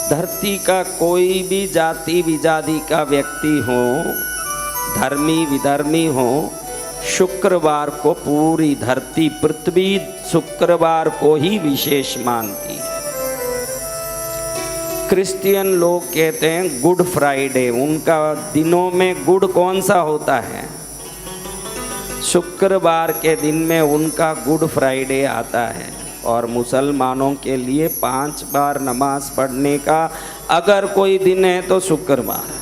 धरती का कोई भी जाति विजाति का व्यक्ति हो, धर्मी विधर्मी हो, शुक्रवार को पूरी धरती पृथ्वी शुक्रवार को ही विशेष मानती है। क्रिश्चियन लोग कहते हैं गुड फ्राइडे, उनका दिनों में गुड कौन सा होता है? शुक्रवार के दिन में उनका गुड फ्राइडे आता है। और मुसलमानों के लिए 5 बार नमाज पढ़ने का अगर कोई दिन है तो शुक्रवार है,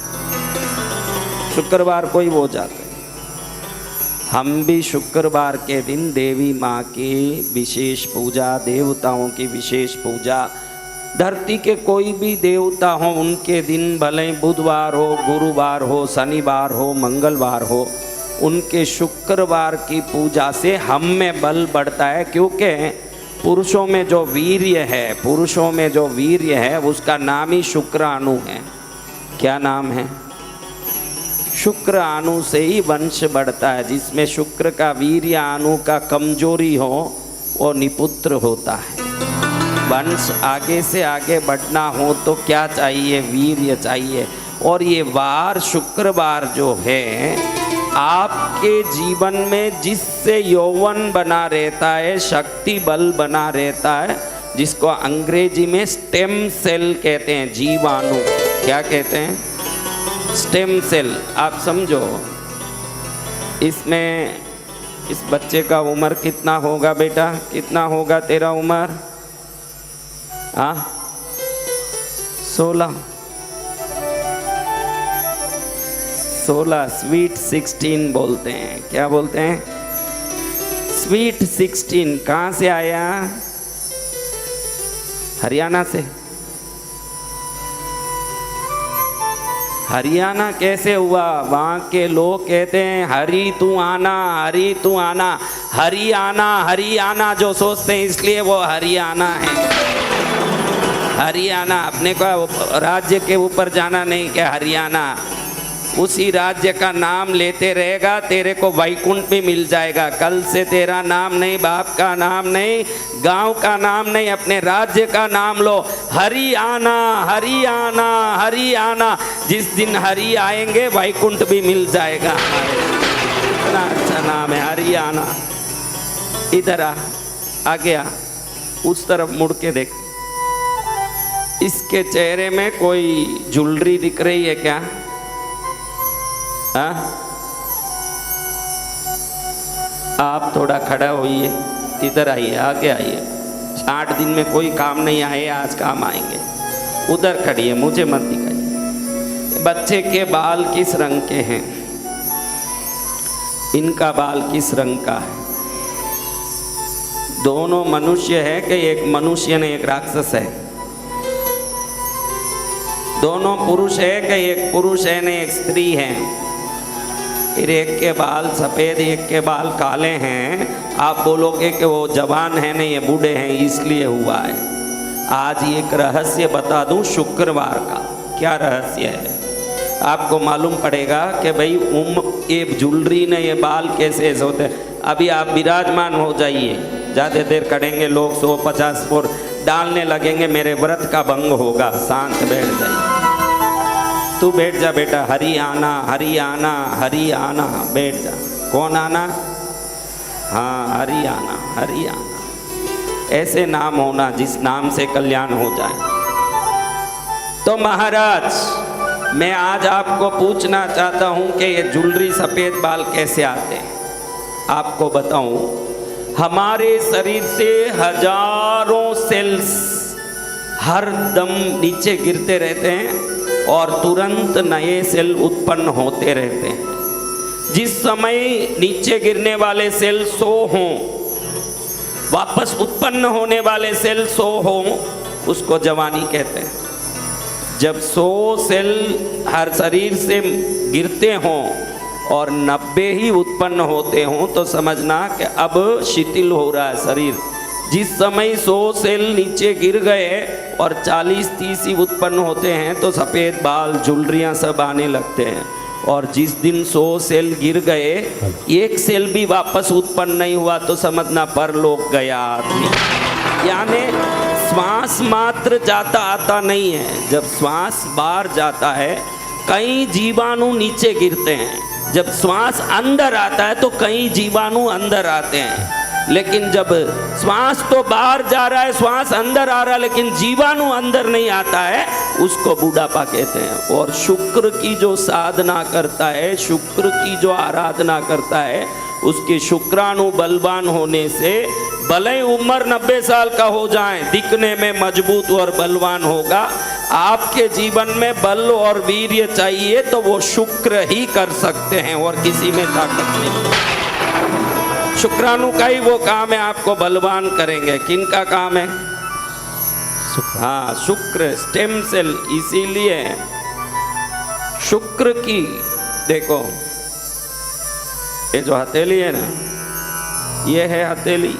शुक्रवार को ही वो जाते हैं। हम भी शुक्रवार के दिन देवी माँ की विशेष पूजा, देवताओं की विशेष पूजा, धरती के कोई भी देवता हो उनके दिन, भले बुधवार हो, गुरुवार हो, शनिवार हो, मंगलवार हो, उनके शुक्रवार की पूजा से हम में बल बढ़ता है। क्योंकि पुरुषों में जो वीर्य है, पुरुषों में जो वीर्य है उसका नाम ही शुक्राणु है। क्या नाम है? शुक्राणु से ही वंश बढ़ता है। जिसमें शुक्र का वीर्य अणु का कमजोरी हो वो निपुत्र होता है। वंश आगे से आगे बढ़ना हो तो क्या चाहिए? वीर्य चाहिए। और ये वार शुक्रवार जो है आपके जीवन में जिससे यौवन बना रहता है, शक्ति बल बना रहता है, जिसको अंग्रेजी में स्टेम सेल कहते हैं, जीवाणु। क्या कहते हैं? Stem cell. आप समझो, इसमें इस बच्चे का उम्र कितना होगा बेटा? कितना होगा तेरा उम्र? 16 स्वीट 16 बोलते हैं। क्या बोलते हैं? स्वीट 16। कहाँ से आया? हरियाणा से। हरियाणा कैसे हुआ? वहाँ के लोग कहते हैं हरी तू आना, हरी तू आना, हरियाणा, हरियाणा जो सोचते हैं इसलिए वो हरियाणा है। हरियाणा अपने को राज्य के ऊपर जाना नहीं, क्या हरियाणा उसी राज्य का नाम लेते रहेगा, तेरे को वैकुंठ भी मिल जाएगा। कल से तेरा नाम नहीं, बाप का नाम नहीं, गांव का नाम नहीं, अपने राज्य का नाम लो। हरियाणा, हरियाणा, हरियाणा। जिस दिन हरि आएंगे वैकुंठ भी मिल जाएगा। इतना अच्छा नाम है हरियाणा। इधर आ गया, उस तरफ मुड़ के देख। इसके चेहरे में कोई ज्वेलरी दिख रही है क्या? आप थोड़ा खड़ा होइए, इधर आइए, आगे आइए। 8 दिन में कोई काम नहीं आए, आज काम आएंगे। उधर खड़िए, मुझे मत दिखाइए। बच्चे के बाल किस रंग के हैं? इनका बाल किस रंग का है? दोनों मनुष्य है कि एक मनुष्य ने एक राक्षस है? दोनों पुरुष है कि एक पुरुष है ने एक स्त्री है? फिर एक के बाल सफ़ेद, एक के बाल काले हैं। आप बोलोगे कि वो जवान है नहीं, ये बूढ़े हैं इसलिए हुआ है। आज एक रहस्य बता दूं शुक्रवार का। क्या रहस्य है? आपको मालूम पड़ेगा कि भाई ये ज्वेलरी ने ये बाल कैसे ऐसे होते हैं। अभी आप विराजमान हो जाइए, ज़्यादा देर करेंगे लोग 150 फोर डालने लगेंगे, मेरे व्रत का भंग होगा। शांत बैठ जाइए। तू बैठ जा बेटा। हरियाणा, हरियाणा, हरियाणा, बैठ जा। कौन आना? हाँ, हरियाणा, हरियाणा। ऐसे नाम होना जिस नाम से कल्याण हो जाए। तो महाराज, मैं आज आपको पूछना चाहता हूं कि ये ज्वेलरी सफ़ेद बाल कैसे आते हैं। आपको बताऊं, हमारे शरीर से हजारों सेल्स हर दम नीचे गिरते रहते हैं और तुरंत नए सेल उत्पन्न होते रहते हैं। जिस समय नीचे गिरने वाले सेल 100 हों, वापस उत्पन्न होने वाले सेल 100 हों, उसको जवानी कहते हैं। जब 100 सेल हर शरीर से गिरते हों और 90 ही उत्पन्न होते हों तो समझना कि अब शिथिल हो रहा है शरीर। जिस समय 100 सेल नीचे गिर गए और 40-30 ही उत्पन्न होते हैं तो सफ़ेद बाल, ज्वेलरियाँ सब आने लगते हैं। और जिस दिन 100 सेल गिर गए, एक सेल भी वापस उत्पन्न नहीं हुआ तो समझना परलोक गया आदमी। यानी श्वास मात्र जाता आता नहीं है। जब श्वास बाहर जाता है कई जीवाणु नीचे गिरते हैं, जब श्वास अंदर आता है तो कई जीवाणु अंदर आते हैं। लेकिन जब श्वास तो बाहर जा रहा है, श्वास अंदर आ रहा है, लेकिन जीवाणु अंदर नहीं आता है, उसको बुढ़ापा कहते हैं। और शुक्र की जो साधना करता है, शुक्र की जो आराधना करता है, उसके शुक्राणु बलवान होने से भले उम्र 90 साल का हो जाए, दिखने में मजबूत और बलवान होगा। आपके जीवन में बल और वीर्य चाहिए तो वो शुक्र ही कर सकते हैं और किसी में ताकत नहीं। शुक्राणु का ही वो काम है, आपको बलवान करेंगे। किन का काम है? हाँ, शुक्र, स्टेम सेल। इसीलिए शुक्र की देखो, ये जो हथेली है ना, ये है हथेली।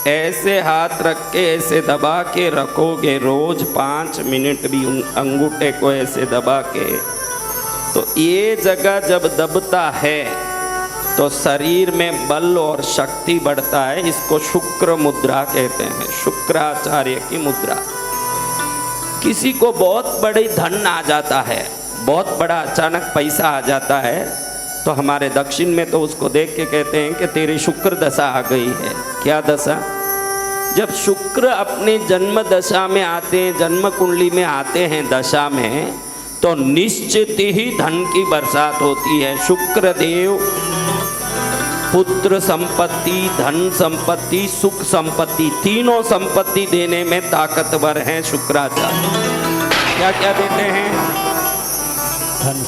ऐसे हाथ रख के ऐसे दबा के रखोगे रोज 5 मिनट भी अंगूठे को ऐसे दबा के, तो ये जगह जब दबता है तो शरीर में बल और शक्ति बढ़ता है। इसको शुक्र मुद्रा कहते हैं, शुक्राचार्य की मुद्रा। किसी को बहुत बड़ी धन आ जाता है, बहुत बड़ा अचानक पैसा आ जाता है, तो हमारे दक्षिण में तो उसको देख के कहते हैं कि तेरी शुक्र दशा आ गई है। क्या दशा? जब शुक्र अपने जन्म दशा में आते हैं, जन्म कुंडली में आते हैं दशा में, तो निश्चित ही धन की बरसात होती है। शुक्र देव पुत्र संपत्ति, धन संपत्ति, सुख संपत्ति, तीनों संपत्ति देने में ताकतवर हैं शुक्राचार्य। क्या क्या देते हैं?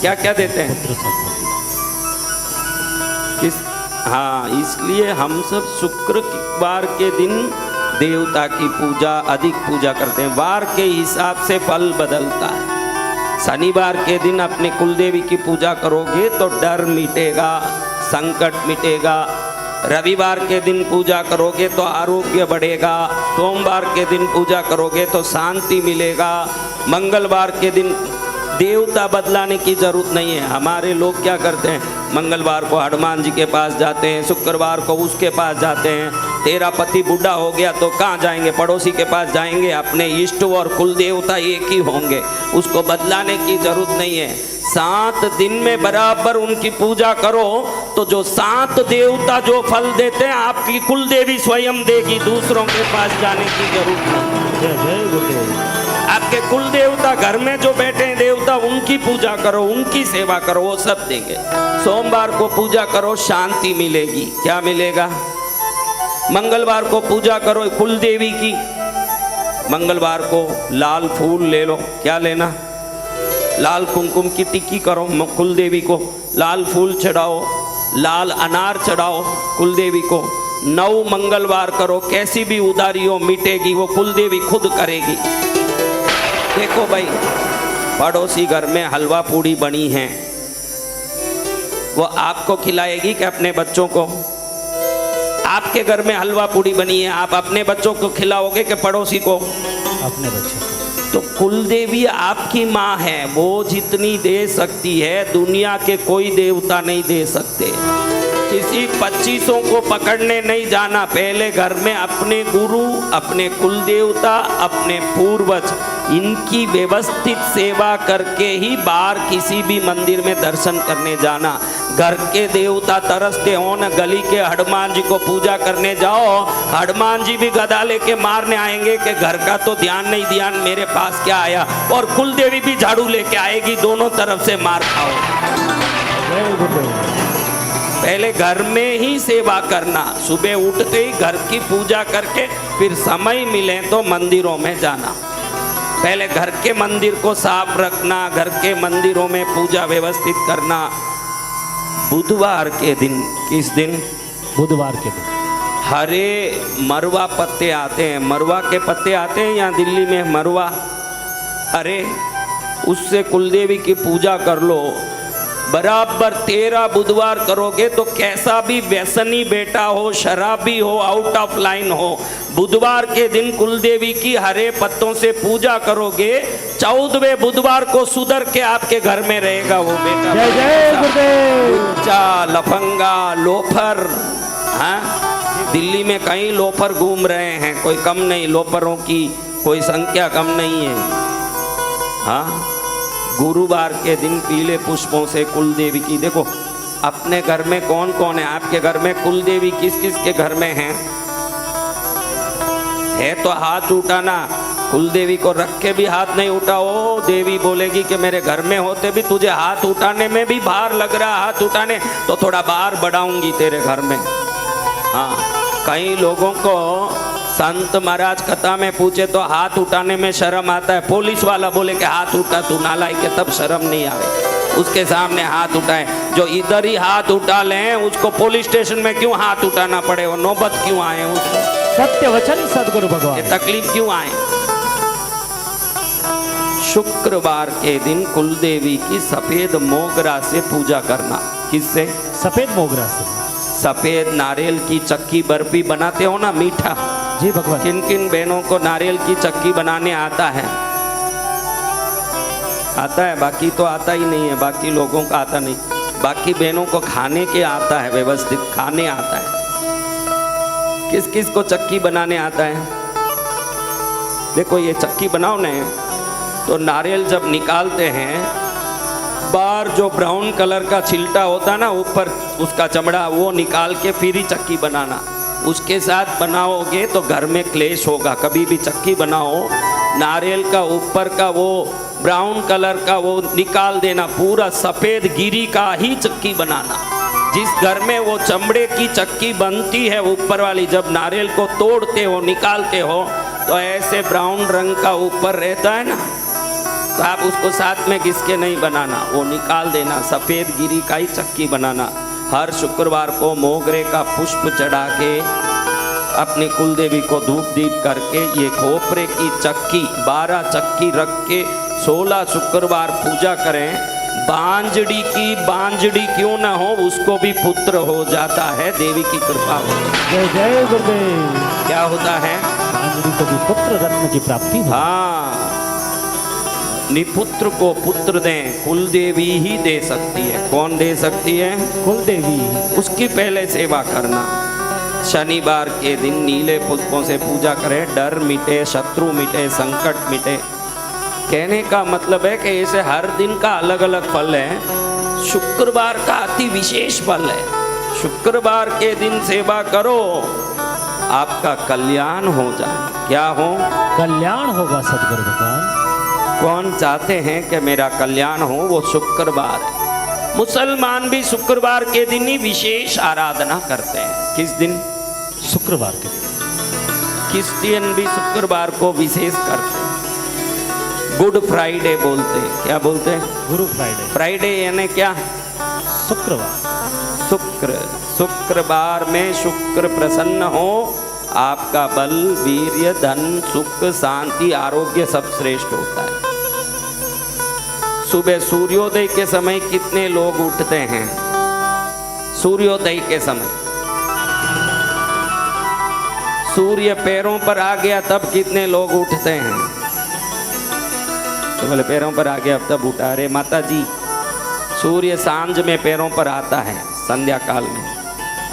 क्या क्या देते हैं? हाँ, इसलिए हम सब शुक्रवार के दिन देवता की पूजा, अधिक पूजा करते हैं। वार के हिसाब से फल बदलता है। शनिवार के दिन अपने कुलदेवी की पूजा करोगे तो डर मिटेगा, संकट मिटेगा। रविवार के दिन पूजा करोगे तो आरोग्य बढ़ेगा। सोमवार के दिन पूजा करोगे तो शांति मिलेगा। मंगलवार के दिन देवता बदलाने की जरूरत नहीं है। हमारे लोग क्या करते हैं, मंगलवार को हनुमान जी के पास जाते हैं, शुक्रवार को उसके पास जाते हैं। तेरा पति बूढ़ा हो गया तो कहाँ जाएंगे? पड़ोसी के पास जाएंगे। अपने इष्ट और कुल देवता एक ही होंगे, उसको बदलाने की जरूरत नहीं है। 7 दिन में बराबर उनकी पूजा करो तो जो 7 देवता जो फल देते हैं, आपकी कुल देवी स्वयं देगी, दूसरों के पास जाने की जरूरत नहीं। आपके कुल देवता घर में जो बैठे हैं देवता, उनकी पूजा करो, उनकी सेवा करो, वो सब देंगे। सोमवार को पूजा करो, शांति मिलेगी। क्या मिलेगा? मंगलवार को पूजा करो कुल देवी की। मंगलवार को लाल फूल ले लो। क्या लेना? लाल कुमकुम की टिक्की करो, कुल देवी को लाल फूल चढ़ाओ, लाल अनार चढ़ाओ कुल देवी को। 9 मंगलवार करो, कैसी भी उदारी हो मिटेगी, वो कुल देवी खुद करेगी। देखो भाई, पड़ोसी घर में हलवा पूड़ी बनी है, वो आपको खिलाएगी कि अपने बच्चों को? आपके घर में हलवा पूड़ी बनी है, आप अपने बच्चों को खिलाओगे कि पड़ोसी को? अपने बच्चों को। तो कुल देवी आपकी माँ है, वो जितनी दे सकती है दुनिया के कोई देवता नहीं दे सकते। किसी 2500 को पकड़ने नहीं जाना, पहले घर में अपने गुरु, अपने कुल देवता, अपने पूर्वज, इनकी व्यवस्थित सेवा करके ही बाहर किसी भी मंदिर में दर्शन करने जाना। घर के देवता तरसते हो न, गली के हनुमान जी को पूजा करने जाओ, हनुमान जी भी गदा लेके मारने आएंगे कि घर का तो ध्यान नहीं, ध्यान मेरे पास क्या आया, और कुल देवी भी झाड़ू लेके आएगी, दोनों तरफ से मार खाओ। पहले घर में ही सेवा करना, सुबह उठते ही घर की पूजा करके फिर समय मिले तो मंदिरों में जाना। पहले घर के मंदिर को साफ रखना, घर के मंदिरों में पूजा व्यवस्थित करना। बुधवार के दिन, किस दिन? बुधवार के दिन हरे मरवा पत्ते आते हैं, मरवा के पत्ते आते हैं यहाँ दिल्ली में, मरवा हरे, उससे कुलदेवी की पूजा कर लो। बराबर 13 बुधवार करोगे तो कैसा भी व्यसनी बेटा हो, शराबी हो, आउट ऑफ लाइन हो, बुधवार के दिन कुलदेवी की हरे पत्तों से पूजा करोगे, 14वें बुधवार को सुधर के आपके घर में रहेगा वो बेटा। जय जय गुरुदेव। लफंगा, लोफर, हाँ दिल्ली में कई लोफर घूम रहे हैं, कोई कम नहीं, लोफरों की कोई संख्या कम नहीं है। हाँ, गुरुवार के दिन पीले पुष्पों से कुल देवी की, देखो अपने घर में कौन कौन है, आपके घर में कुल देवी किस किस के घर में है तो हाथ उठाना। कुल देवी को रख के भी हाथ नहीं उठाओ, देवी बोलेगी कि मेरे घर में होते भी तुझे हाथ उठाने में भी भार लग रहा, हाथ उठाने तो थोड़ा भार बढ़ाऊंगी तेरे घर में। हाँ, कई लोगों को संत महाराज कथा में पूछे तो हाथ उठाने में शर्म आता है, पुलिस वाला बोले कि हाथ उठा तू नालायक है, तब शर्म नहीं आए, उसके सामने हाथ उठाए। जो इधर ही हाथ उठा लें उसको पुलिस स्टेशन में क्यों हाथ उठाना पड़े, वो नौबत क्यों आए उसको, सत्य वचन सदगुरु भगवान, ये तकलीफ क्यों आए। शुक्रवार के दिन कुल देवी की सफेद मोगरा से पूजा करना। किससे? सफेद मोगरा से। सफेद नारियल की चक्की बर्फी बनाते हो ना, मीठा। जी भगवान। किन किन बहनों को नारियल की चक्की बनाने आता है? आता है, बाकी तो आता ही नहीं है, बाकी लोगों का आता नहीं, बाकी बहनों को खाने के आता है, व्यवस्थित खाने आता है। किस किस को चक्की बनाने आता है? देखो ये चक्की बनाओ ना, तो नारियल जब निकालते हैं, बाहर जो ब्राउन कलर का छिलटा होता ना ऊपर उसका चमड़ा, वो निकाल के फिर ही चक्की बनाना। उसके साथ बनाओगे तो घर में क्लेश होगा। कभी भी चक्की बनाओ, नारियल का ऊपर का वो ब्राउन कलर का वो निकाल देना, पूरा सफ़ेद गिरी का ही चक्की बनाना। जिस घर में वो चमड़े की चक्की बनती है ऊपर वाली, जब नारियल को तोड़ते हो निकालते हो तो ऐसे ब्राउन रंग का ऊपर रहता है ना, तो आप उसको साथ में घिस के नहीं बनाना, वो निकाल देना, सफ़ेद गिरी का ही चक्की बनाना। हर शुक्रवार को मोगरे का पुष्प चढ़ा के अपनी कुल देवी को धूप दीप करके ये खोपरे की चक्की 12 चक्की रख के 16 शुक्रवार पूजा करें। बांजड़ी की बांजड़ी क्यों ना हो, उसको भी पुत्र हो जाता है, देवी की कृपा हो। जय जय गुरुदेव। क्या होता है? बांजड़ी को भी पुत्र रत्न की प्राप्ति हो। हाँ, निपुत्र को पुत्र दें, कुल देवी ही दे सकती है। कौन दे सकती है? कुल देवी। उसकी पहले सेवा करना। शनिवार के दिन नीले पुष्पों से पूजा करें, डर मिटे, शत्रु मिटे, संकट मिटे। कहने का मतलब है कि ऐसे हर दिन का अलग अलग फल है, शुक्रवार का अति विशेष फल है। शुक्रवार के दिन सेवा करो, आपका कल्याण हो जाए। क्या हो? कल्याण होगा सदगुरु भगवान। कौन चाहते हैं कि मेरा कल्याण हो, वो शुक्रवार है। मुसलमान भी शुक्रवार के दिन ही विशेष आराधना करते हैं। किस दिन? शुक्रवार के दिन। क्रिश्चियन भी शुक्रवार को विशेष करते हैं, गुड फ्राइडे बोलते हैं। क्या बोलते हैं? गुरु फ्राइडे। फ्राइडे यानी क्या? शुक्रवार। शुक्रवार में शुक्र प्रसन्न हो, आपका बल, वीर्य, धन, सुख, शांति, आरोग्य सब श्रेष्ठ होता है। सुबह सूर्योदय के समय कितने लोग उठते हैं? सूर्योदय के समय सूर्य पैरों पर आ गया तब कितने लोग उठते हैं? तो बोले पैरों पर आ गया अब तब उठा। अरे माता जी, सूर्य सांझ में पैरों पर आता है, संध्या काल में।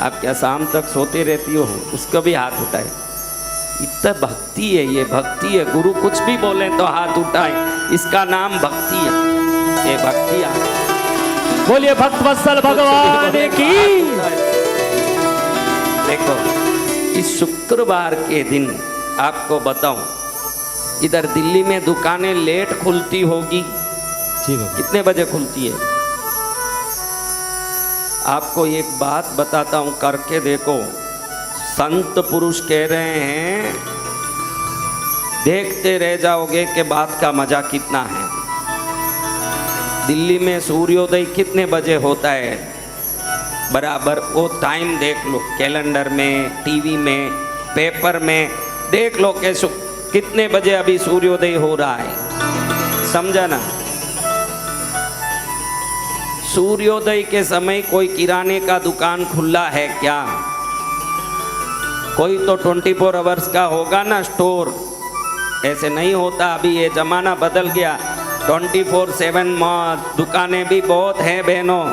आप क्या शाम तक सोते रहती हो? उसको भी हाथ उठाए। इतना भक्ति है, ये भक्ति है। गुरु कुछ भी बोले तो हाथ उठाए, इसका नाम भक्ति है। ये भक्ति है। बोलिए भक्त वत्सल भगवान की। देखो, इस शुक्रवार के दिन आपको बताऊं, इधर दिल्ली में दुकानें लेट खुलती होगी। कितने बजे खुलती है? आपको एक बात बताता हूं, करके देखो। संत पुरुष कह रहे हैं, देखते रह जाओगे कि बात का मजा कितना है। दिल्ली में सूर्योदय कितने बजे होता है? बराबर वो टाइम देख लो, कैलेंडर में, टीवी में, पेपर में देख लो कि कितने बजे अभी सूर्योदय हो रहा है। समझा ना? सूर्योदय के समय कोई किराने का दुकान खुला है क्या? कोई तो 24 आवर्स का होगा ना स्टोर। ऐसे नहीं होता, अभी ये जमाना बदल गया। 24/7 दुकानें भी बहुत हैं बहनों।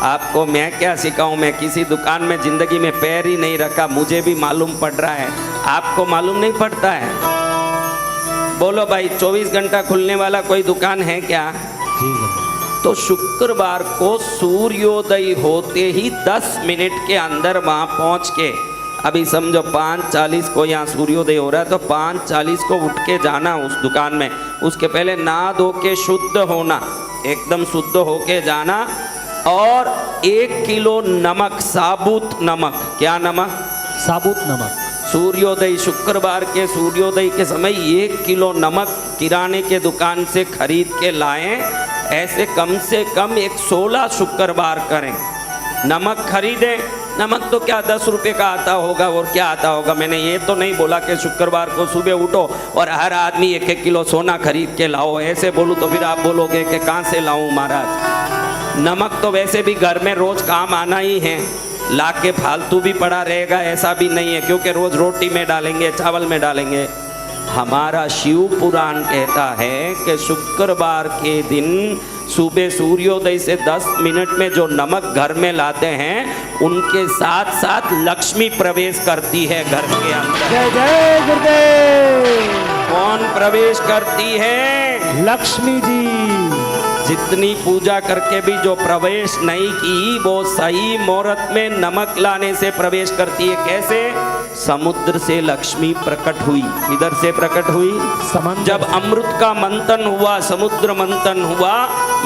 आपको मैं क्या सिखाऊं, मैं किसी दुकान में जिंदगी में पैर ही नहीं रखा, मुझे भी मालूम पड़ रहा है, आपको मालूम नहीं पड़ता है। बोलो भाई 24 घंटा खुलने वाला कोई दुकान है क्या? जी गुरुदेव। तो शुक्रवार को सूर्योदय होते ही 10 मिनट के अंदर वहां पहुंच के, अभी समझो 5:40 को यहाँ सूर्योदय हो रहा है, तो 5:40 को उठ के जाना उस दुकान में। उसके पहले नहा धो के शुद्ध होना, एकदम शुद्ध होके जाना, और 1 किलो नमक, साबुत नमक, क्या नमक? साबुत नमक। सूर्योदय, शुक्रवार के सूर्योदय के समय 1 किलो नमक किराने के दुकान से खरीद के लाएं। ऐसे कम से कम 16 शुक्रवार करें। नमक खरीदें, नमक तो क्या 10 रुपये का आता होगा और क्या आता होगा। मैंने ये तो नहीं बोला कि शुक्रवार को सुबह उठो और हर आदमी 1-1 किलो सोना खरीद के लाओ। ऐसे बोलूँ तो फिर आप बोलोगे कि कहाँ से लाऊं महाराज। नमक तो वैसे भी घर में रोज काम आना ही है, ला के फालतू भी पड़ा रहेगा ऐसा भी नहीं है, क्योंकि रोज रोटी में डालेंगे, चावल में डालेंगे। हमारा शिव पुराण कहता है कि शुक्रवार के दिन सुबह सूर्योदय से 10 मिनट में जो नमक घर में लाते हैं, उनके साथ साथ लक्ष्मी प्रवेश करती है घर के अंदर। जय जय गुरुदेव। कौन प्रवेश करती है? लक्ष्मी जी। जितनी पूजा करके भी जो प्रवेश नहीं की, वो सही मुहूर्त में नमक लाने से प्रवेश करती है। कैसे? समुद्र से लक्ष्मी प्रकट हुई। इधर से प्रकट हुई समंदर। जब अमृत का मंथन हुआ, समुद्र मंथन हुआ,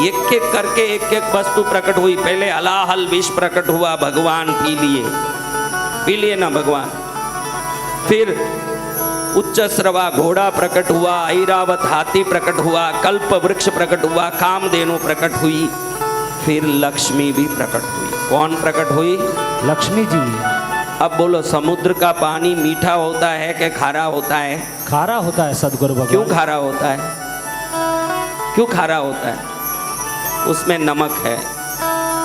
एक एक करके एक एक वस्तु प्रकट हुई। पहले हलाहल विष प्रकट हुआ, भगवान पी लिए ना भगवान। फिर उच्च श्रवा घोड़ा प्रकट हुआ, ऐरावत हाथी प्रकट हुआ, कल्प वृक्ष प्रकट हुआ, कामधेनु प्रकट हुई, फिर लक्ष्मी भी प्रकट हुई। कौन प्रकट हुई? लक्ष्मी जी। अब बोलो, समुद्र का पानी मीठा होता है कि खारा होता है? खारा होता है सदगुरु भगवान। क्यों खारा होता है? क्यों खारा होता है? उसमें नमक है।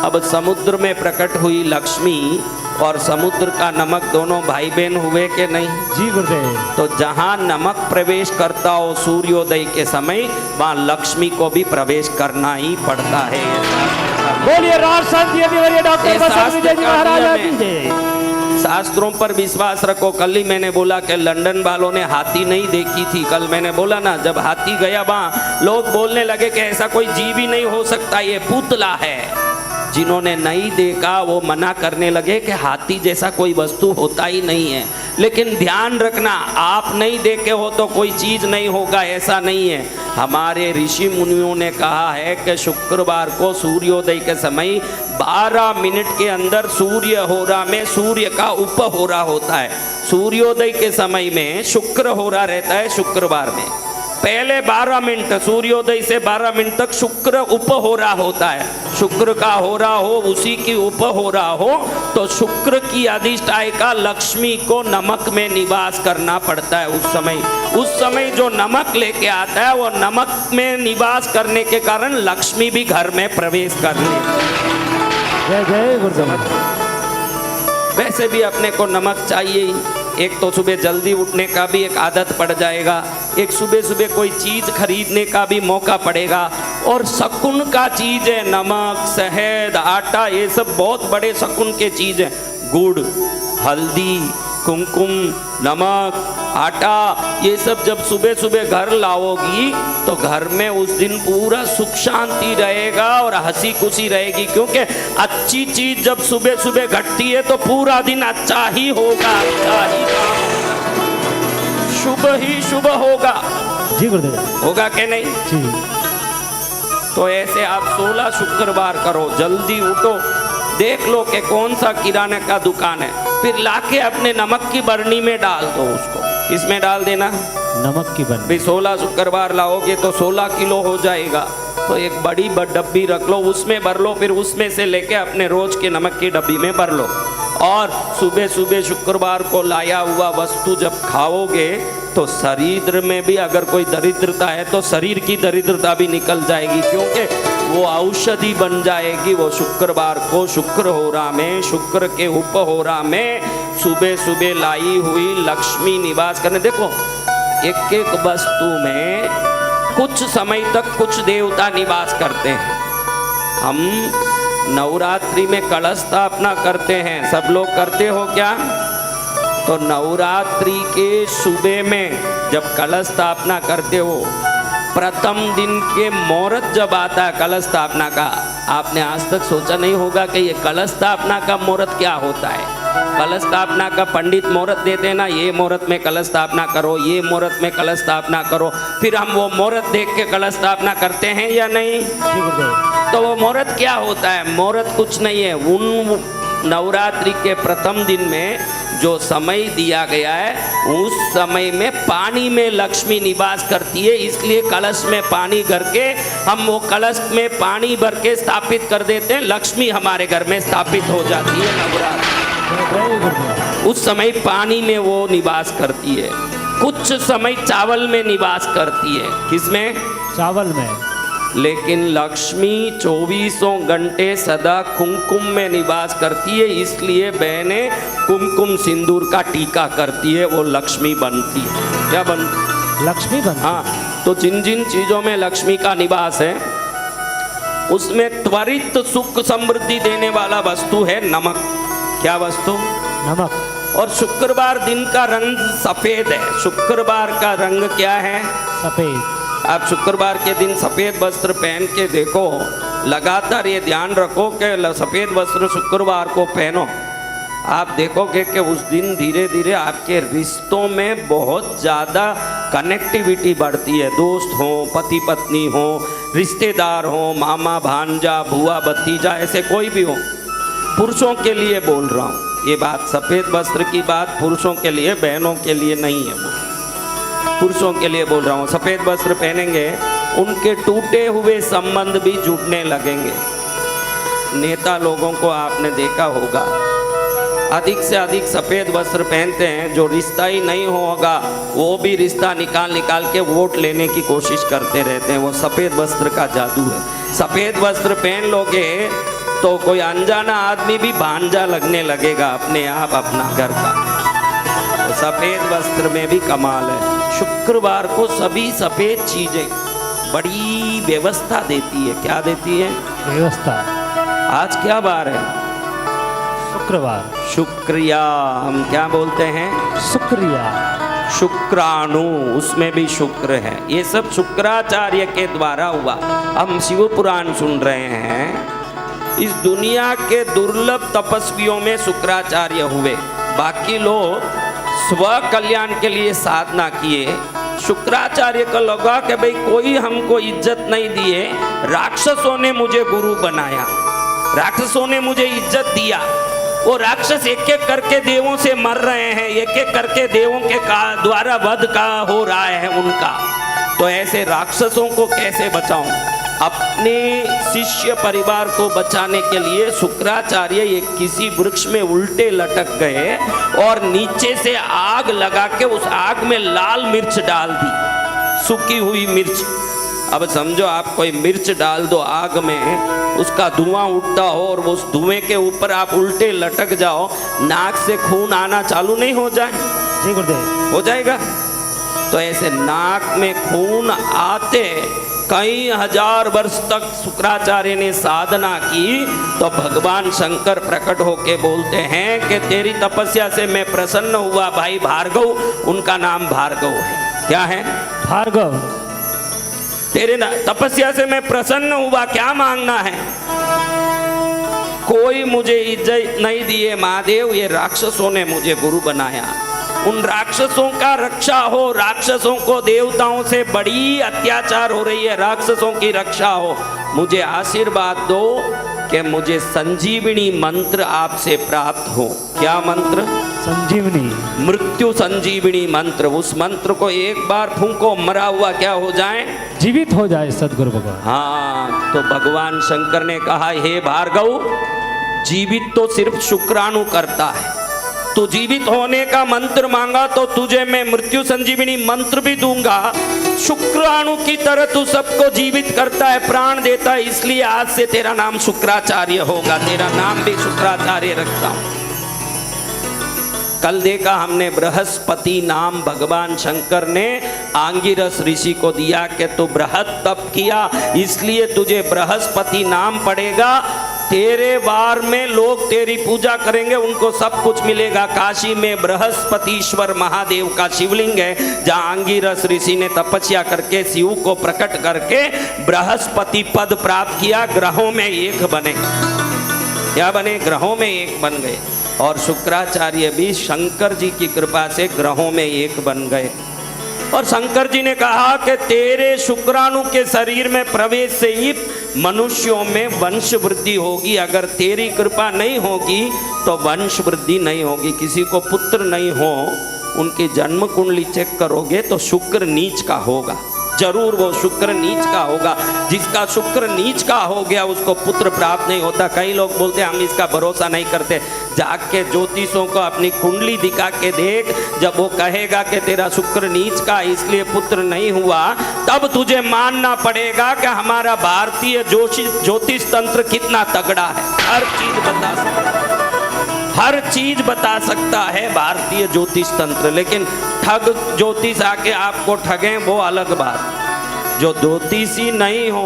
अब समुद्र में प्रकट हुई लक्ष्मी और समुद्र का नमक दोनों भाई बहन हुए कि नहीं? जी गुरुदेव। तो जहाँ नमक प्रवेश करता हो सूर्योदय के समय, वहाँ लक्ष्मी को भी प्रवेश करना ही पड़ता है। बोलिए राज संत डॉक्टर बसंत विजय जी महाराज की जय। शास्त्रों पर विश्वास रखो। कल ही मैंने बोला कि लंदन वालों ने हाथी नहीं देखी थी। कल मैंने बोला ना, जब हाथी गया वहाँ लोग बोलने लगे कि ऐसा कोई जीव ही नहीं हो सकता, ये पुतला है। जिन्होंने नहीं देखा वो मना करने लगे कि हाथी जैसा कोई वस्तु होता ही नहीं है। लेकिन ध्यान रखना, आप नहीं देखे हो तो कोई चीज नहीं होगा, ऐसा नहीं है। हमारे ऋषि मुनियों ने कहा है कि शुक्रवार को सूर्योदय के समय 12 मिनट के अंदर सूर्य होरा में सूर्य का उपहोरा होता है। सूर्योदय के समय में शुक्र होरा रहता है। शुक्रवार में पहले 12 मिनट, सूर्योदय से 12 मिनट तक शुक्र उपहोरा होता है। शुक्र का होरा हो, उसी की उपहोरा हो, तो शुक्र की अधिष्ठायिका लक्ष्मी को नमक में निवास करना पड़ता है। उस समय जो नमक लेके आता है, वो नमक में निवास करने के कारण लक्ष्मी भी घर में प्रवेश कर लेती है। जय जय गुरुदेव। वैसे भी अपने को नमक चाहिए ही। एक तो सुबह जल्दी उठने का भी एक आदत पड़ जाएगा, एक सुबह सुबह कोई चीज खरीदने का भी मौका पड़ेगा। और शकुन का चीज है नमक, शहद, आटा, ये सब बहुत बड़े शकुन के चीज है। गुड़, हल्दी, कुमकुम, नमक, आटा, ये सब जब सुबह सुबह घर लाओगी तो घर में उस दिन पूरा सुख शांति रहेगा और हंसी खुशी रहेगी। क्योंकि अच्छी चीज जब सुबह सुबह घटती है तो पूरा दिन अच्छा ही होगा, अच्छा ही शुभ ही शुभ होगा। जी गुरुदेव। होगा कि नहीं? जी। तो ऐसे आप 16 शुक्रवार करो, जल्दी उठो, देख लो कि कौन सा किराने का दुकान है, फिर लाके अपने नमक की बरनी में डाल दो। उसको इसमें डाल देना, नमक की बरनी। 16 शुक्रवार लाओगे तो 16 किलो हो जाएगा। तो एक बड़ी डब्बी रख लो, उसमें भर लो, फिर उसमें से लेके अपने रोज के नमक की डब्बी में भर लो। और सुबह सुबह शुक्रवार को लाया हुआ वस्तु जब खाओगे तो शरीर में भी अगर कोई दरिद्रता है तो शरीर की दरिद्रता भी निकल जाएगी, क्योंकि वो औषधि बन जाएगी। वो शुक्रवार को शुक्र होरा में, शुक्र के उपहोरा में सुबह सुबह लाई हुई लक्ष्मी निवास करने। देखो, एक एक वस्तु में कुछ समय तक कुछ देवता निवास करते हैं। हम नवरात्रि में कलश स्थापना करते हैं, सब लोग करते हो क्या? तो नवरात्रि के सुबह में जब कलश स्थापना करते हो, प्रथम दिन के मुहूर्त जब आता है कलश स्थापना का, आपने आज तक सोचा नहीं होगा कि ये कलश स्थापना का मुहूर्त क्या होता है। कलश स्थापना का पंडित मुहूर्त देते हैं ना, ये मुहूर्त में कलश स्थापना करो, ये मुहूर्त में कलश स्थापना करो, फिर हम वो मुहूर्त देख के कलश स्थापना करते हैं या नहीं? तो वो मुहूर्त क्या होता है? मुहूर्त कुछ नहीं है, उन नवरात्रि के प्रथम दिन में जो समय दिया गया है उस समय में पानी में लक्ष्मी निवास करती है, इसलिए कलश में पानी भर के हम वो कलश में पानी भर के स्थापित कर देते हैं, लक्ष्मी हमारे घर में स्थापित हो जाती है नवरात्रि। उस समय पानी में वो निवास करती है, कुछ समय चावल में निवास करती है। किसमें? चावल में। लेकिन लक्ष्मी 24 घंटे सदा कुमकुम में निवास करती है, इसलिए बहनें कुमकुम सिंदूर का टीका करती है, वो लक्ष्मी बनती है। क्या बनती? लक्ष्मी बनती। हाँ, तो जिन जिन चीजों में लक्ष्मी का निवास है उसमें त्वरित सुख समृद्धि देने वाला वस्तु है नमक। क्या वस्तु? नमक। और शुक्रवार दिन का रंग सफेद है। शुक्रवार का रंग क्या है? सफेद। आप शुक्रवार के दिन सफ़ेद वस्त्र पहन के देखो, लगातार ये ध्यान रखो कि सफ़ेद वस्त्र शुक्रवार को पहनो। आप देखोगे कि उस दिन धीरे धीरे आपके रिश्तों में बहुत ज़्यादा कनेक्टिविटी बढ़ती है। दोस्त हो, पति पत्नी हो, रिश्तेदार हो, मामा भांजा, बुआ भतीजा, ऐसे कोई भी हो। पुरुषों के लिए बोल रहा हूँ ये बात, सफ़ेद वस्त्र की बात पुरुषों के लिए, बहनों के लिए नहीं है, वो पुरुषों के लिए बोल रहा हूँ। सफ़ेद वस्त्र पहनेंगे, उनके टूटे हुए संबंध भी जुड़ने लगेंगे। नेता लोगों को आपने देखा होगा, अधिक से अधिक सफ़ेद वस्त्र पहनते हैं, जो रिश्ता ही नहीं होगा वो भी रिश्ता निकाल निकाल के वोट लेने की कोशिश करते रहते हैं। वो सफ़ेद वस्त्र का जादू है। सफ़ेद वस्त्र पहन लोगे तो कोई अनजाना आदमी भी भांजा लगने लगेगा अपने आप अपना घर का। तो सफ़ेद वस्त्र में भी कमाल है। शुक्रवार को सभी सफ़ेद चीज़ें बड़ी व्यवस्था देती है। क्या देती है? व्यवस्था। आज क्या बार है? शुक्रवार। शुक्रिया हम क्या बोलते हैं? शुक्रिया। शुक्राणु, उसमें भी शुक्र है। ये सब शुक्राचार्य के द्वारा हुआ। हम शिव पुराण सुन रहे हैं। इस दुनिया के दुर्लभ तपस्वियों में शुक्राचार्य हुए, बाकी लोग स्व कल्याण के लिए साधना किए। शुक्राचार्य को लगा कि भाई कोई हमको इज्जत नहीं दिए, राक्षसों ने मुझे गुरु बनाया, राक्षसों ने मुझे इज्जत दिया। वो राक्षस एक एक करके देवों से मर रहे हैं, एक एक करके देवों के द्वारा वध का हो रहा है उनका। तो ऐसे राक्षसों को कैसे बचाऊं? अपने शिष्य परिवार को बचाने के लिए शुक्राचार्य एक किसी वृक्ष में उल्टे लटक गए और नीचे से आग लगा के उस आग में लाल मिर्च डाल दी, सूखी हुई मिर्च। अब समझो आप कोई मिर्च डाल दो आग में, उसका धुआं उठता हो और उस धुएं के ऊपर आप उल्टे लटक जाओ, नाक से खून आना चालू नहीं हो जाए? जी गुरुदेव। हो जाएगा। तो ऐसे नाक में खून आते कई हजार वर्ष तक शुक्राचार्य ने साधना की, तो भगवान शंकर प्रकट होके बोलते हैं कि तेरी तपस्या से मैं प्रसन्न हुआ भाई भार्गव। उनका नाम भार्गव है। क्या है? भार्गव। तेरे तपस्या से मैं प्रसन्न हुआ, क्या मांगना है? कोई मुझे इज्जत नहीं दिए महादेव, ये राक्षसों ने मुझे गुरु बनाया। उन राक्षसों का रक्षा हो, राक्षसों को देवताओं से बड़ी अत्याचार हो रही है, राक्षसों की रक्षा हो। मुझे आशीर्वाद दो कि मुझे संजीवनी मंत्र आपसे प्राप्त हो। क्या मंत्र? संजीवनी, मृत्यु संजीवनी मंत्र। उस मंत्र को एक बार फूंको, मरा हुआ क्या हो जाए? जीवित हो जाए सदगुरु भगवान। हाँ, तो भगवान शंकर ने कहा हे भार्गव, जीवित तो सिर्फ शुक्राणु करता है, तू जीवित होने का मंत्र मांगा तो तुझे मैं मृत्यु संजीवनी मंत्र भी दूंगा। शुक्राणु की तरह तू सबको जीवित करता है, प्राण देता है, इसलिए आज से तेरा नाम शुक्राचार्य होगा। तेरा नाम भी शुक्राचार्य रखता हूं। कल देखा हमने बृहस्पति नाम भगवान शंकर ने आंगिरस ऋषि को दिया कि तू बृहत तप किया, इसलिए तुझे बृहस्पति नाम पड़ेगा। तेरे बार में लोग तेरी पूजा करेंगे, उनको सब कुछ मिलेगा। काशी में बृहस्पतिश्वर महादेव का शिवलिंग है, जहाँ अंगिरस ऋषि ने तपस्या करके शिव को प्रकट करके बृहस्पति पद प्राप्त किया। ग्रहों में एक बने, क्या बने? ग्रहों में एक बन गए। और शुक्राचार्य भी शंकर जी की कृपा से ग्रहों में एक बन गए। और शंकर जी ने कहा कि तेरे शुक्राणु के शरीर में प्रवेश से ही मनुष्यों में वंश वृद्धि होगी। अगर तेरी कृपा नहीं होगी तो वंश वृद्धि नहीं होगी। किसी को पुत्र नहीं हो, उनकी जन्म कुंडली चेक करोगे तो शुक्र नीच का होगा, जरूर वो शुक्र नीच का होगा। जिसका शुक्र नीच का हो गया उसको पुत्र प्राप्त नहीं होता। कई लोग बोलते हम इसका भरोसा नहीं करते। जाके ज्योतिषों को अपनी कुंडली दिखा के देख, जब वो कहेगा कि तेरा शुक्र नीच का इसलिए पुत्र नहीं हुआ, तब तुझे मानना पड़ेगा कि हमारा भारतीय ज्योतिष तंत्र कितना तगड़ा है। हर चीज बता सकता है, हर चीज बता सकता है भारतीय ज्योतिष तंत्र। लेकिन ठग ज्योतिष आके आपको ठगे वो अलग बात। जो ज्योतिषी नहीं हो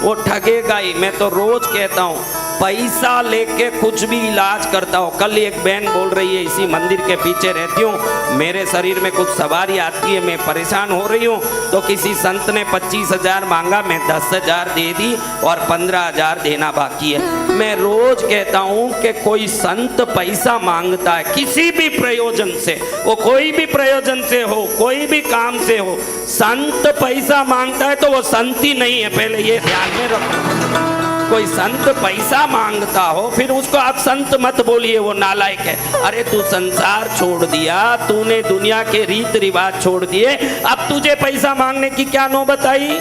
वो ठगेगा ही। मैं तो रोज कहता हूँ पैसा लेके कुछ भी इलाज करता हो। कल एक बहन बोल रही है इसी मंदिर के पीछे रहती हूँ, मेरे शरीर में कुछ सवारी आती है, मैं परेशान हो रही हूँ। तो किसी संत ने 25,000 मांगा, मैं 10,000 दे दी और 15,000 देना बाकी है। मैं रोज कहता हूँ कि कोई संत पैसा मांगता है किसी भी प्रयोजन से, वो कोई भी प्रयोजन से हो, कोई भी काम से हो, संत पैसा मांगता है तो वो संत ही नहीं है, पहले ये ध्यान में रखो। कोई संत पैसा मांगता हो फिर उसको आप संत मत बोलिए, वो नालायक है। अरे तू संसार छोड़ दिया, तूने दुनिया के रीत रिवाज छोड़ दिए, अब तुझे पैसा मांगने की क्या नौबत आई?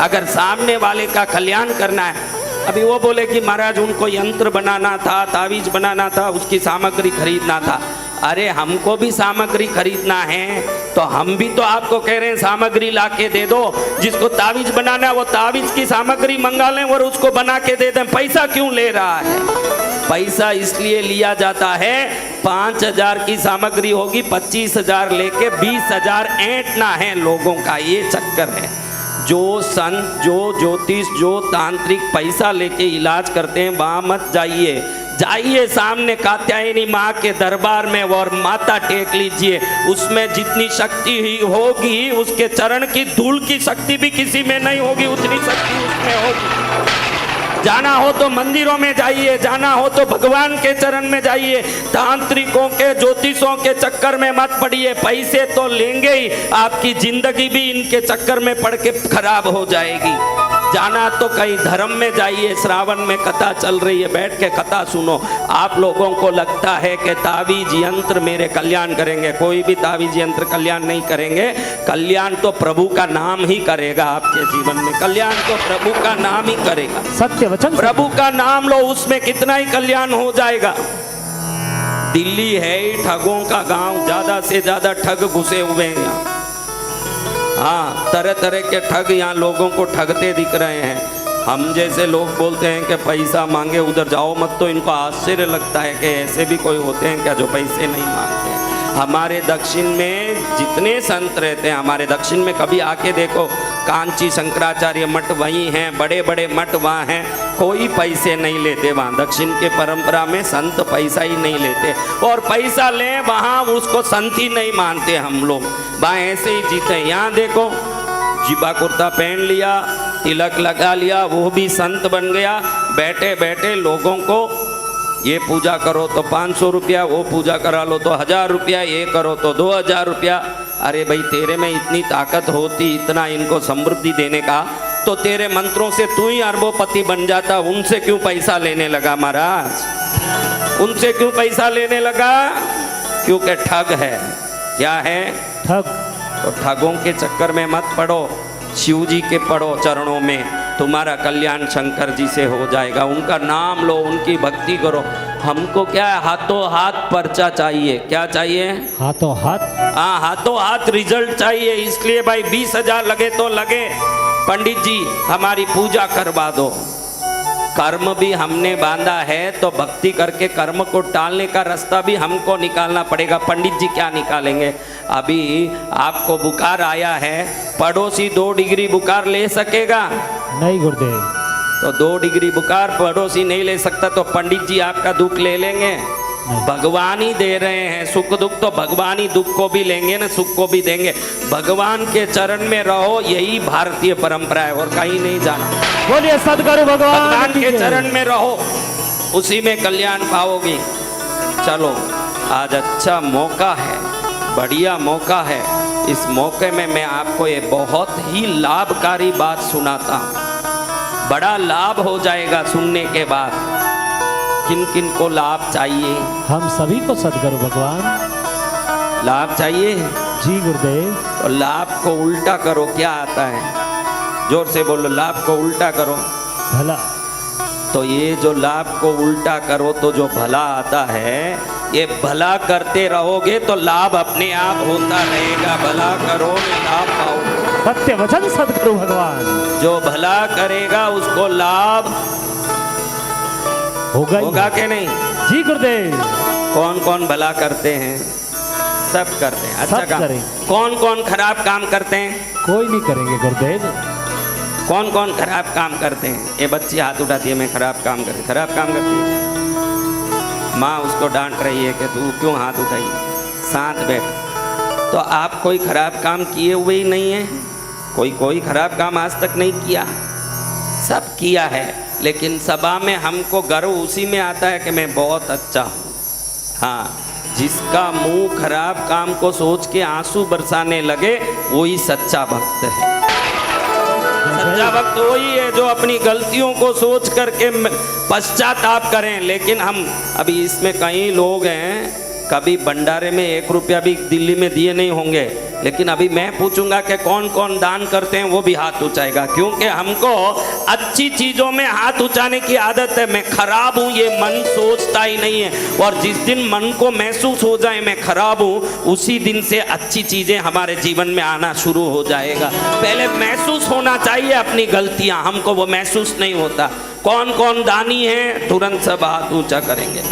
अगर सामने वाले का कल्याण करना है, अभी वो बोले कि महाराज उनको यंत्र बनाना था, तावीज बनाना था, उसकी सामग्री खरीदना था। अरे हमको भी सामग्री खरीदना है तो हम भी तो आपको कह रहे हैं सामग्री ला के दे दो। जिसको तावीज बनाना है वो तावीज की सामग्री मंगा लें और उसको बना के दे दें। पैसा क्यों ले रहा है? पैसा इसलिए लिया जाता है 5,000 की सामग्री होगी, 25,000 लेके 20,000 ऐंठना है लोगों का, ये चक्कर है। जो संत, जो ज्योतिष, जो तांत्रिक पैसा लेके इलाज करते हैं वहाँ मत जाइए। जाइए सामने कात्यायनी माँ के दरबार में और माथा टेक लीजिए। उसमें जितनी शक्ति ही होगी, उसके चरण की धूल की शक्ति भी किसी में नहीं होगी, उतनी शक्ति उसमें होगी। जाना हो तो मंदिरों में जाइए, जाना हो तो भगवान के चरण में जाइए। तांत्रिकों के, ज्योतिषों के चक्कर में मत पड़िए। पैसे तो लेंगे ही, आपकी जिंदगी भी इनके चक्कर में पड़ के खराब हो जाएगी। जाना तो कहीं धर्म में जाइए। श्रावण में कथा चल रही है, बैठ के कथा सुनो। आप लोगों को लगता है कि तावीज यंत्र मेरे कल्याण करेंगे, कोई भी तावीज यंत्र कल्याण नहीं करेंगे। कल्याण तो प्रभु का नाम ही करेगा आपके जीवन में, कल्याण तो प्रभु का नाम ही करेगा। सत्य वचन, प्रभु का नाम लो, उसमें कितना ही कल्याण हो जाएगा। दिल्ली है ही ठगों का गांव, ज्यादा से ज्यादा ठग घुसे हुए हैं यहाँ। हाँ, तरह तरह के ठग यहाँ लोगों को ठगते दिख रहे हैं। हम जैसे लोग बोलते हैं कि पैसा मांगे उधर जाओ मत, तो इनको आश्चर्य लगता है कि ऐसे भी कोई होते हैं क्या जो पैसे नहीं मांगते। हमारे दक्षिण में जितने संत रहते हैं, हमारे दक्षिण में कभी आके देखो, कांची शंकराचार्य मठ वहीं हैं, बड़े बड़े मठ वहाँ हैं, कोई पैसे नहीं लेते वहाँ। दक्षिण के परंपरा में संत पैसा ही नहीं लेते, और पैसा लें वहाँ उसको संत ही नहीं मानते हम लोग, वहाँ ऐसे ही जीते। यहाँ देखो, जिबा कुर्ता पहन लिया, तिलक लगा लिया, वो भी संत बन गया। बैठे बैठे लोगों को ये पूजा करो तो 500 रुपया, वो पूजा करा लो तो 1000 रुपया, ये करो तो 2000 रुपया। अरे भाई, तेरे में इतनी ताकत होती, इतना इनको समृद्धि देने का, तो तेरे मंत्रों से तू ही अरबोपति बन जाता। उनसे क्यों पैसा लेने लगा महाराज? उनसे क्यों पैसा लेने लगा? क्योंकि ठग है। क्या है? ठग। तो ठगों के चक्कर में मत पड़ो, शिव जी के पड़ो चरणों में, तुम्हारा कल्याण शंकर जी से हो जाएगा। उनका नाम लो, उनकी भक्ति करो। हमको क्या है, हाथों हाथ पर्चा चाहिए। क्या चाहिए? हाथों हाथ। हाँ, हाथों हाथ रिजल्ट चाहिए। इसलिए भाई 20,000 लगे तो लगे, पंडित जी हमारी पूजा करवा दो। कर्म भी हमने बांधा है तो भक्ति करके कर्म को टालने का रास्ता भी हमको निकालना पड़ेगा। पंडित जी क्या निकालेंगे? अभी आपको बुखार आया है, पड़ोसी 2 डिग्री बुखार ले सकेगा? नहीं गुरुदेव। तो 2 डिग्री बुखार पड़ोसी नहीं ले सकता तो पंडित जी आपका दुख ले लेंगे? भगवान ही दे रहे हैं सुख दुख, तो भगवान ही दुख को भी लेंगे ना, सुख को भी देंगे। भगवान के चरण में रहो, यही भारतीय परंपरा है और कहीं नहीं जाना। बोलिए सदगुरु भगवान भगवान की के जय। चरण में रहो, उसी में कल्याण पाओगे। चलो आज अच्छा मौका है, बढ़िया मौका है। इस मौके में मैं आपको ये बहुत ही लाभकारी बात सुनाता हूँ, बड़ा लाभ हो जाएगा सुनने के बाद। किन किन को लाभ चाहिए? हम सभी को सदगुरु भगवान। लाभ चाहिए? जी गुरुदेव। तो लाभ को उल्टा करो, क्या आता है? जोर से बोलो, लाभ को उल्टा करो। भला। तो ये जो लाभ को उल्टा करो तो जो भला आता है, ये भला करते रहोगे तो लाभ अपने आप होता रहेगा। भला करो लाभ पाओ। सत्य वचन सदगुरु भगवान। जो भला करेगा उसको लाभ होगा कि नहीं? जी गुरुदेव। कौन कौन भला करते हैं? सब करते हैं अच्छा सब काम। करें। कौन कौन खराब काम करते हैं? कोई नहीं करेंगे गुरुदेव। कौन कौन खराब काम करते हैं? ये बच्ची हाथ उठाती है, मैं खराब काम करती। खराब काम करती है, माँ उसको डांट रही है कि तू क्यों हाथ उठाई, शांत बैठ। तो आप कोई खराब काम किए हुए ही नहीं है? कोई खराब काम आज तक नहीं किया? सब किया है, लेकिन सभा में हमको गर्व उसी में आता है कि मैं बहुत अच्छा हूँ। हाँ, जिसका मुंह खराब काम को सोच के आंसू बरसाने लगे वही सच्चा भक्त है। सच्चा भक्त वही है जो अपनी गलतियों को सोच करके पश्चाताप करें। लेकिन हम अभी इसमें कई लोग हैं कभी भंडारे में 1 रुपया भी दिल्ली में दिए नहीं होंगे, लेकिन अभी मैं पूछूंगा कि कौन कौन दान करते हैं, वो भी हाथ उठाएगा। क्योंकि हमको अच्छी चीजों में हाथ उठाने की आदत है। मैं खराब हूँ ये मन सोचता ही नहीं है, और जिस दिन मन को महसूस हो जाए मैं खराब हूँ, उसी दिन से अच्छी चीजें हमारे जीवन में आना शुरू हो जाएगा। पहले महसूस होना चाहिए अपनी गलतियां, हमको वो महसूस नहीं होता। कौन कौन दानी है तुरंत सब हाथ ऊंचा करेंगे।